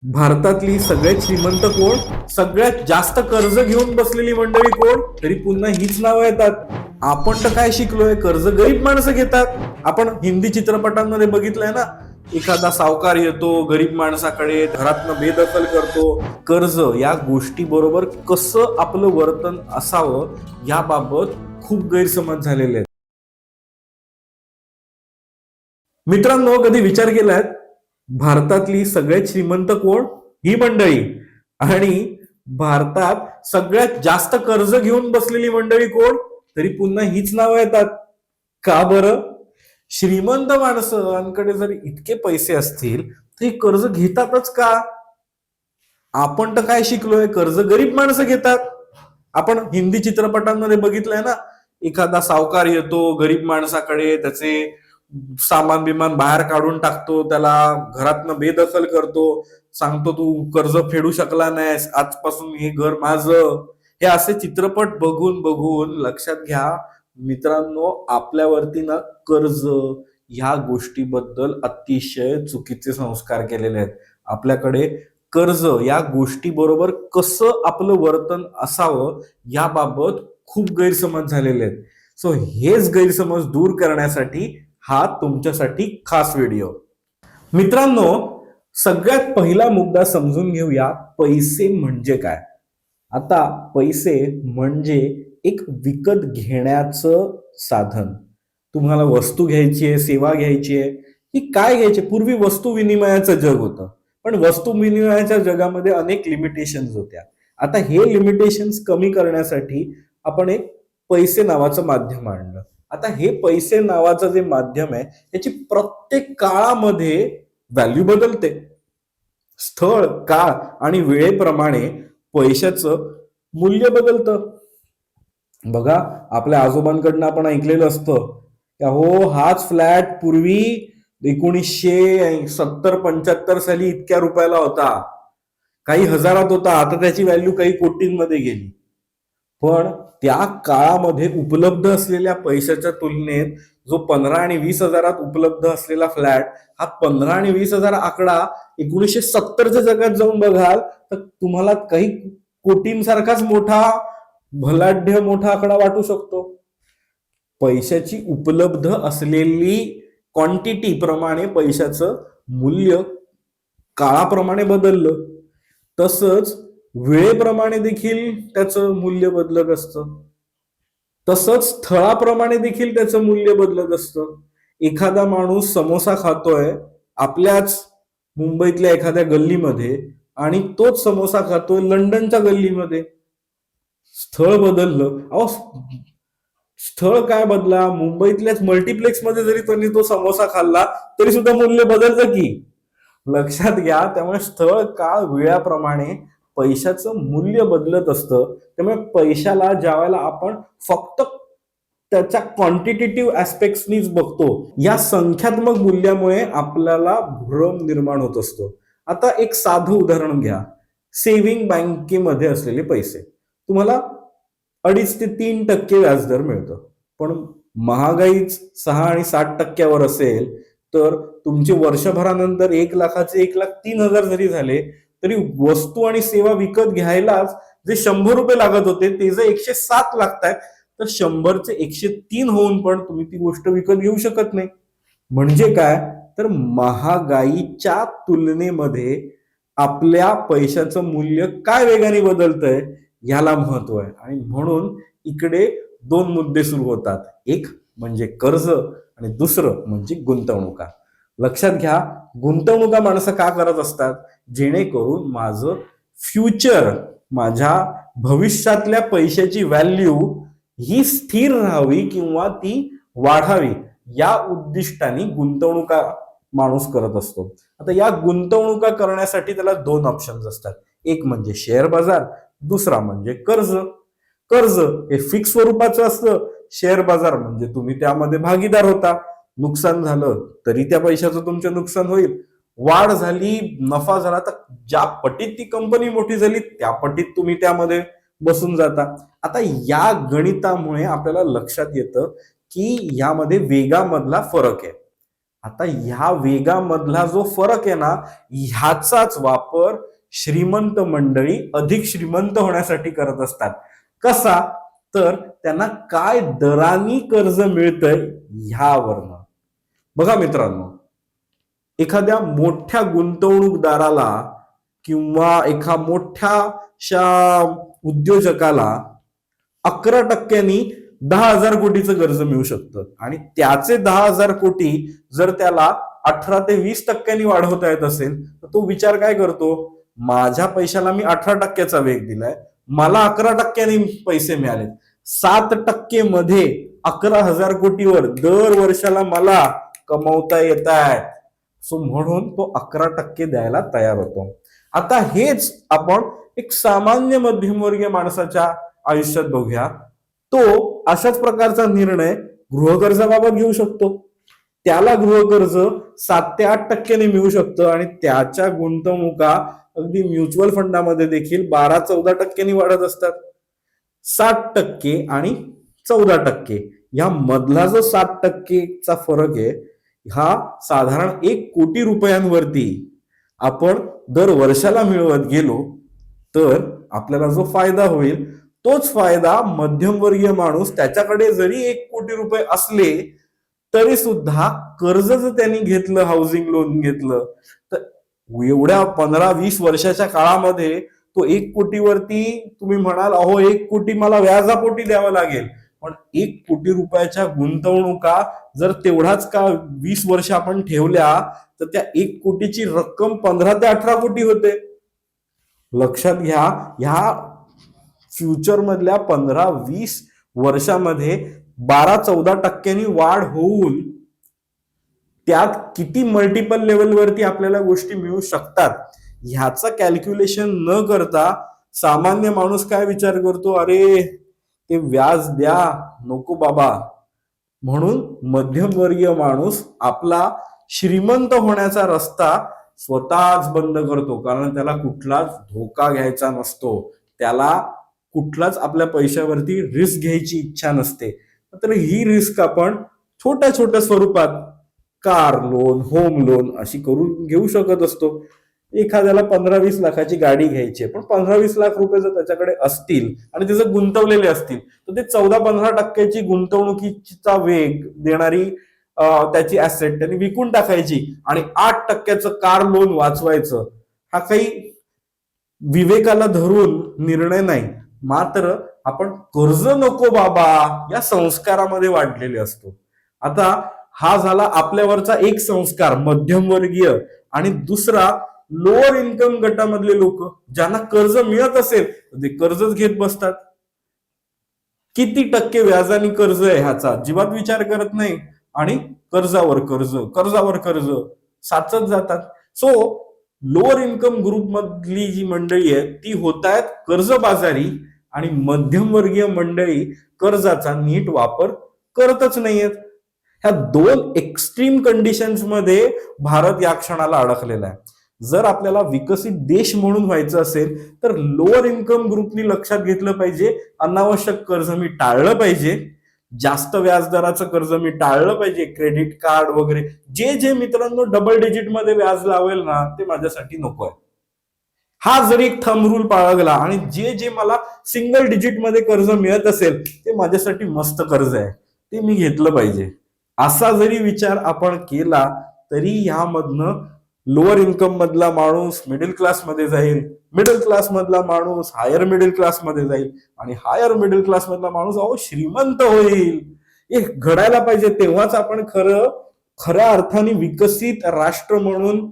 भारतातली सगळ्यात श्रीमंत कोण? सगळ्यात जास्त कर्ज घेऊन बसलेली मंडळी कोण? तरी पुन्हा हीच नावं येतात. आपण तर काय शिकलोय, कर्ज गरीब माणसं घेतात. आपण हिंदी चित्रपटांमध्ये बघितलंय ना, एखादा सावकार येतो गरीब माणसाकडे, घरातनं बेदखल करतो. कर्ज या गोष्टी बरोबर कसं आपलं वर्तन असावं याबाबत खूप गैरसमज झालेले आहेत. मित्रांनो, कधी विचार केलाय भारतातली सगळ्यात श्रीमंत कोण? ही मंडळी. आणि भारतात सगळ्यात जास्त कर्ज घेऊन बसलेली मंडळी कोण? तरी पुन्हा हीच नावं येतात. का बरं? श्रीमंत माणसांकडे जर इतके पैसे असतील तर हे कर्ज घेतातच का? आपण तर काय शिकलोय, कर्ज गरीब माणसं घेतात. आपण हिंदी चित्रपटांमध्ये बघितलंय ना, एखादा सावकार येतो गरीब माणसाकडे, त्याचे सामान बिमान बाहेर काढून टाकतो, त्याला घरातनं बेदखल करतो, सांगतो तू कर्ज फेडू शकला नाहीस, आजपासून हे घर माझं. हे असे चित्रपट बघून बघून लक्षात घ्या मित्रांनो, आपल्यावरती ना कर्ज ह्या गोष्टीबद्दल अतिशय चुकीचे संस्कार केलेले आहेत. आपल्याकडे कर्ज या गोष्टी बरोबर कसं आपलं वर्तन असावं याबाबत खूप गैरसमज झालेले आहेत. सो हेच गैरसमज दूर करण्यासाठी हा तुमच्यासाठी खास व्हिडिओ. मित्रांनो, सगळ्यात पहिला मुद्दा समजून घेऊया, पैसे म्हणजे काय. आता पैसे म्हणजे एक विकत घेण्याचं साधन. तुम्हाला वस्तू घ्यायची आहे, सेवा घ्यायची आहे, ही काय घ्यायची? पूर्वी वस्तू विनिमयाचं जग होतं, पण वस्तू विनिमयाच्या जगामध्ये अनेक लिमिटेशन्स होत्या. आता हे लिमिटेशन्स कमी करण्यासाठी आपण एक पैसे नावाचं माध्यम आणलं. आता हे पैसे नावाचं जे माध्यम आहे त्याची प्रत्येक काळामध्ये व्हॅल्यू बदलते. स्थळ, काळ आणि वेळेप्रमाणे पैशाचं मूल्य बदलतं. बघा, आपल्या आजोबांकडनं आपण ऐकलेलं असतं की हो, हाच फ्लॅट पूर्वी 1970-75 साली इतक्या रुपयाला होता, काही हजारात होता, आता त्याची व्हॅल्यू काही कोटींमध्ये गेली. पण त्या काळामध्ये उपलब्ध असलेल्या पैशाच्या तुलनेत जो 15 आणि 20 हजारात उपलब्ध असलेला फ्लॅट, हा 15 आणि 20 हजार आकडा 1970च्या जगात जाऊन बघाल तर तुम्हाला काही कोटींसारखाच मोठा, भलाढ्य मोठा आकडा वाटू शकतो. पैशाची उपलब्ध असलेली क्वांटिटी प्रमाणे पैशाचं मूल्य काळाप्रमाणे बदललं. तसंच वेळेप्रमाणे देखील त्याचं मूल्य बदलत असतं. तसंच स्थळाप्रमाणे देखील त्याचं मूल्य बदलत असतं. एखादा माणूस समोसा खातोय आपल्याच मुंबईतल्या एखाद्या गल्लीमध्ये आणि तोच समोसा खातोय लंडनच्या गल्लीमध्ये. स्थळ बदललं. अहो, स्थळ काय बदला, मुंबईतल्याच मल्टिप्लेक्स मध्ये जरी त्यांनी तो समोसा खाल्ला तरी सुद्धा मूल्य बदलतं की. लक्षात घ्या, त्यामुळे स्थळ, काळ, वेळाप्रमाणे पैशाचं मूल्य बदलत असतं. त्यामुळे पैशाला ज्या वेळेला आपण फक्त त्याच्या क्वांटिटेटिव्ह ऍस्पेक्ट्सनीच बघतो, या संख्यात्मक मूल्यामुळे आपल्याला भ्रम निर्माण होत असतो. आता एक साधं उदाहरण घ्या. सेव्हिंग बँकेमध्ये असलेले पैसे तुम्हाला 2.5 ते 3% व्याजदर मिळतं. पण महागाईच 6 आणि 7% असेल तर तुमचे वर्षभरानंतर 1 लाखाचे 1,03,000 जरी झाले तरी वस्तू आणि सेवा विकत घ्यायलाच जे 100 रुपये लागत होते ते जर 107 लागतायत तर 100चे 103 होऊन पण तुम्ही ती गोष्ट विकत घेऊ शकत नाही. म्हणजे काय, तर महागाईच्या तुलनेमध्ये आपल्या पैशाचं मूल्य काय वेगाने बदलतंय याला महत्व आहे. आणि म्हणून इकडे 2 मुद्दे सुरू होतात. एक म्हणजे कर्ज आणि दुसरं म्हणजे गुंतवणुका. लक्षात घ्या, गुंतवणुका माणसं का करत असतात? जेणेकरून माझं फ्युचर, माझ्या भविष्यातल्या पैशाची व्हॅल्यू ही स्थिर राहावी किंवा ती वाढावी, या उद्दिष्टाने गुंतवणुका माणूस करत असतो. आता या गुंतवणुका करण्यासाठी त्याला 2 ऑप्शन्स असतात. एक म्हणजे शेअर बाजार, दुसरा म्हणजे कर्ज. कर्ज हे फिक्स स्वरूपाचं असतं, शेअर बाजार म्हणजे तुम्ही त्यामध्ये भागीदार होता. नुकसान झालं तरी त्या पैशाचं तुमचं नुकसान होईल, वाढ झाली, नफा झाला तर ज्या पटीत ती कंपनी मोठी झाली त्या पटीत तुम्ही त्यामध्ये बसून जाता. आता या गणितामुळे आपल्याला लक्षात येतं की यामध्ये वेगामधला फरक आहे. आता ह्या वेगामधला जो फरक आहे ना, ह्याचाच वापर श्रीमंत मंडळी अधिक श्रीमंत होण्यासाठी करत असतात. कसा? तर त्यांना काय दराने कर्ज मिळतंय ह्यावरनं. बघा मित्रांनो, एखाद्या मोठ्या गुंतवणूकदाराला किंवा एका मोठ्याशा उद्योजकाला 11% 10,000 कोटीचं कर्ज मिळू शकतं आणि त्याचे 10,000 कोटी जर त्याला 18 ते 20% वाढवता येत असेल तर तो विचार काय करतो, माझ्या पैशाला मी 18%चा वेग दिलाय, मला 11% पैसे मिळाले, 7% मध्ये 11,000 कोटीवर दर वर्षाला मला कमवता येत आहेत. सो म्हणून तो 11% द्यायला तयार होतो. आता हेच आपण एक सामान्य मध्यमवर्गीय माणसाच्या आयुष्यात बघूया. तो अशाच प्रकारचा निर्णय गृहकर्जाबाबत घेऊ शकतो. त्याला गृहकर्ज 7 ते 8% मिळू शकतं आणि त्याच्या गुंतवणुका अगदी म्युच्युअल फंडामध्ये देखील 12-14% वाढत असतात. 7% आणि 14%, या मधला जो 7%चा फरक आहे, हा साधारण 1 कोटी रुपयांवरती आपण दर वर्षाला मिळवत गेलो तर आपल्याला जो फायदा होईल तोच फायदा मध्यमवर्गीय माणूस, त्याच्याकडे जरी 1 कोटी रुपये असले तरी सुद्धा कर्ज जर त्यांनी घेतलं, हाऊसिंग लोन घेतलं, तर एवढ्या 15-20 वर्षाच्या काळामध्ये तो 1 कोटीवरती तुम्ही म्हणाल, अहो 1 कोटी मला व्याजापोटी द्यावं लागेल, पण 1 कोटी रुपयाच्या गुंतवणुका जर तेवढाच का 20 वर्ष आपण ठेवल्या तर त्या 1 कोटीची रक्कम 15 ते 18 कोटी होते. लक्षात घ्या, ह्या फ्युचर मधल्या 15-20 वर्षामध्ये 12-14% वाढ होऊन त्यात किती मल्टिपल लेवलवरती आपल्याला गोष्टी मिळू शकतात ह्याचा कॅल्क्युलेशन न करता सामान्य माणूस काय विचार करतो, अरे ते व्याज द्या, नको बाबा. म्हणून मध्यमवर्गीय माणूस आपला श्रीमंत होण्याचा रस्ता स्वतःच बंद करतो, कारण त्याला कुठलाच धोका घ्यायचा नसतो, त्याला कुठलाच आपल्या पैशावरती रिस्क घ्यायची इच्छा नसते. तर ही रिस्क आपण छोट्या छोट्या स्वरूपात कार लोन, होम लोन अशी करून घेऊ शकत असतो. एखाद्याला 15-20 लाखाची गाडी घ्यायची आहे, पण 15-20 लाख रुपये जर त्याच्याकडे असतील आणि ते जर गुंतवलेले असतील तर ते 14-15% गुंतवणुकीचा वेग देणारी त्याची ऍसेट त्यांनी विकून टाकायची आणि 8% कार लोन वाचवायचं. हा काही विवेकाला धरून निर्णय नाही, मात्र आपण कर्ज नको बाबा या संस्कारामध्ये वाढलेले असतो. आता हा झाला आपल्यावरचा एक संस्कार मध्यमवर्गीय, आणि दुसरा लोअर इन्कम गटामधले लोक ज्यांना कर्ज मिळत असेल ते कर्जच घेत बसतात. किती टक्के व्याजाने कर्ज आहे ह्याचा अजिबात विचार करत नाही आणि कर्जावर कर्ज, कर्जावर कर्ज साचत जातात. सो लोअर इन्कम ग्रुप मधली जी मंडळी आहे ती होत आहेत कर्जबाजारी आणि मध्यमवर्गीय मंडळी कर्जाचा नीट वापर करतच नाहीयेत. ह्या 2 एक्स्ट्रीम कंडिशन्स मध्ये भारत या क्षणाला अडकलेला आहे. जर आपल्याला विकसित देश म्हणून व्हायचं असेल तर लोअर इन्कम ग्रुपनी लक्षात घेतलं पाहिजे, अनावश्यक कर्ज मी टाळलं पाहिजे, जास्त व्याजदराचं कर्ज मी टाळलं पाहिजे, क्रेडिट कार्ड वगैरे जे जे मित्रांनो डबल डिजिट मध्ये व्याज लावेल ना ते माझ्यासाठी नको आहे. हा जरी एक थंब रूल बाळगला आणि जे जे मला सिंगल डिजिट मध्ये कर्ज मिळत असेल ते माझ्यासाठी मस्त कर्ज आहे, ते मी घेतलं पाहिजे, असा जरी विचार आपण केला तरी ह्यामधनं लोअर इन्कम मधला माणूस मिडल क्लास मध्ये जाईल, मिडल क्लास मधला माणूस हायर मिडल क्लास मध्ये जाईल आणि हायर मिडल क्लास मधला माणूस अहो श्रीमंत होईल. हे घडायला पाहिजे, तेव्हाच आपण खऱ्या अर्थाने विकसित राष्ट्र म्हणून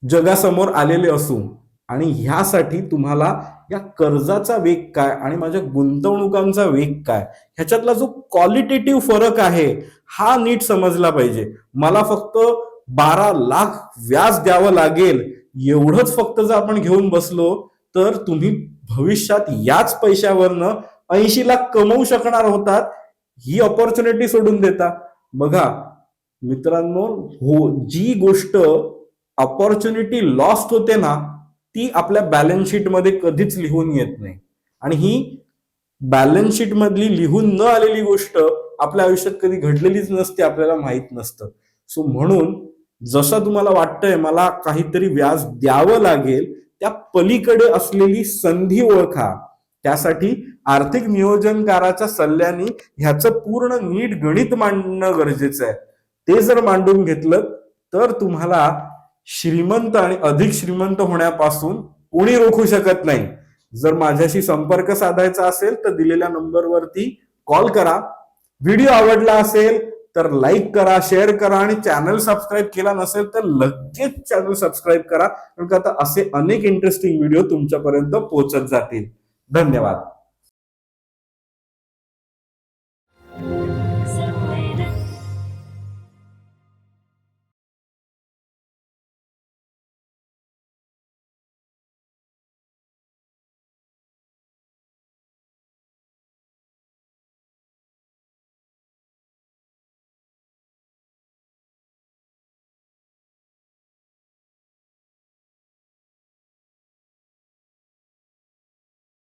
जगासमोर आलेले असू. आणि ह्यासाठी तुम्हाला या कर्जाचा वेग काय आणि माझ्या गुंतवणुकांचा वेग काय ह्याच्यातला जो क्वालिटेटिव्ह फरक आहे हा नीट समजला पाहिजे. मला फक्त 12 लाख व्याज द्यावं लागेल एवढंच फक्त जर आपण घेऊन बसलो तर तुम्ही भविष्यात याच पैशावरनं 80 लाख कमवू शकणार होतात, ही ऑपॉर्च्युनिटी सोडून देता. बघा मित्रांनो, जी गोष्ट ऑपॉर्च्युनिटी लॉस्ट होते ना ती आपल्या बॅलन्स शीट मध्ये कधीच लिहून येत नाही, आणि ही बॅलन्स शीट मधली लिहून न आलेली गोष्ट आपल्या आयुष्यात कधी घडलेलीच नसते, आपल्याला माहित नसतं. सो म्हणून जसं तुम्हाला वाटतंय मला काहीतरी व्याज द्यावं लागेल, त्या पलीकडे असलेली संधी ओळखा. त्यासाठी आर्थिक नियोजनकाराच्या सल्ल्याने ह्याचं पूर्ण नीट गणित मांडणं गरजेचं आहे. ते जर मांडून घेतलं तर तुम्हाला श्रीमंत आणि अधिक श्रीमंत होण्यापासून कोणी रोखू शकत नाही. जर माझ्याशी संपर्क साधायचा असेल तर दिलेल्या नंबरवरती कॉल करा. व्हिडिओ आवडला असेल तर लाईक करा, शेअर करा आणि चॅनल सबस्क्राईब केला नसेल तर लगेच चॅनल सबस्क्राईब करा, कारण का आता असे अनेक इंटरेस्टिंग व्हिडिओ तुमच्यापर्यंत पोहोचत जातील. धन्यवाद.